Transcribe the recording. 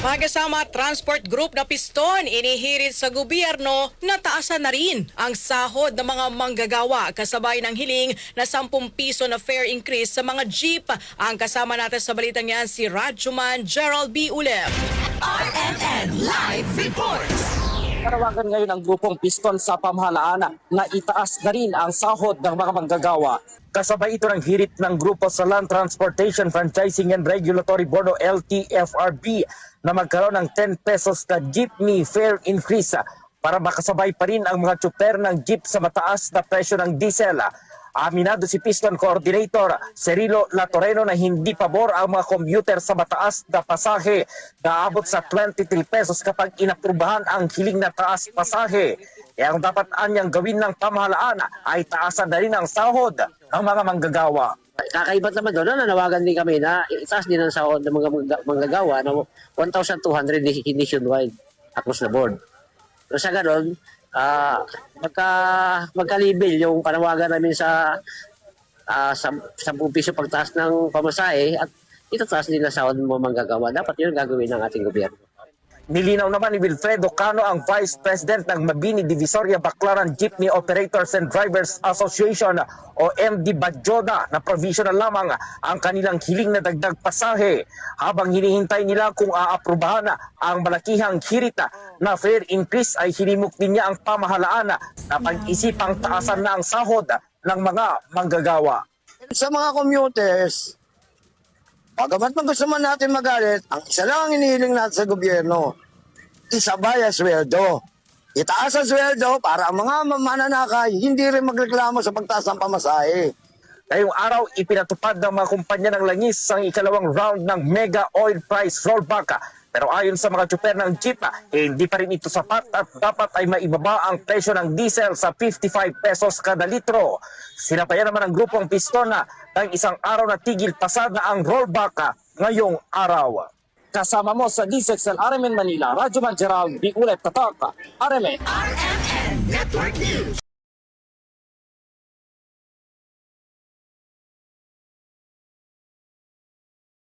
Magkasama transport group na Piston, inihirit sa gobyerno na taasan na rin ang sahod ng mga manggagawa kasabay ng hiling na 10 piso na fare increase sa mga jeep. Ang kasama natin sa balitang yan si Radjuman Gerald B. Ulep. RMN Live Reports. Panawagan ngayon ang grupong Piston sa pamahalaan na itaas na rin ang sahod ng mga manggagawa. Kasabay ito ng hirit ng grupo sa Land Transportation Franchising and Regulatory Board o LTFRB na magkaroon ng 10 pesos na jeepney fare increase para makasabay pa rin ang mga tsuper ng jeep sa mataas na presyo ng diesel. Aminado si Piston Coordinator Cirilo Latoreno na hindi pabor ang mga commuter sa mataas na pasahe na abot sa 23 pesos kapag inaprubahan ang hiling na taas pasahe. Ang dapat anyang gawin ng pamahalaan ay taasan na rin ang sahod ng mga manggagawa. Kakaibat naman doon, nanawagan din kami na itaas din ang sahod ng mga manggagawa na 1,200 nationwide across the board. So sa ganoon, magka-level yung panawagan namin sa 10 piso pagtaas ng pamasahe at itataas din ang sahod ng mga manggagawa. Dapat yun gagawin ng ating gobyerno. Nilinaw naman ni Wilfredo Cano, ang Vice President ng Mabini Divisoria Baclaran Jeepney Operators and Drivers Association o MD Badjoda na provisional lamang ang kanilang hiling na dagdag pasahe habang hinihintay nila kung aaprubahan ang malakihang hirita na fare increase ay hinimok din niya ang pamahalaan na pag-isipang taasan na ang sahod ng mga manggagawa. Sa mga commuters, bagamat gusto man natin magalit, ang isa lang ang inihiling natin sa gobyerno, isabay ang sweldo. Itaas ang sweldo para ang mga mananakay hindi rin magreklamo sa pagtaas ng pamasahe. Ngayong araw, ipinatupad ng mga kumpanya ng langis ang ikalawang round ng mega oil price rollback. Pero ayon sa mga tsuper ng jeep, hindi pa rin ito sapat at dapat ay maibaba ang presyo ng diesel sa 55 pesos kada litro. Sinapayan naman ang grupong Piston ng isang araw na tigil pasad na ang rollback ngayong araw. Kasama mo sa DSXL RMN Manila, Radjuman Gerald B. Ulep Tatak, RMN. RMN Network News.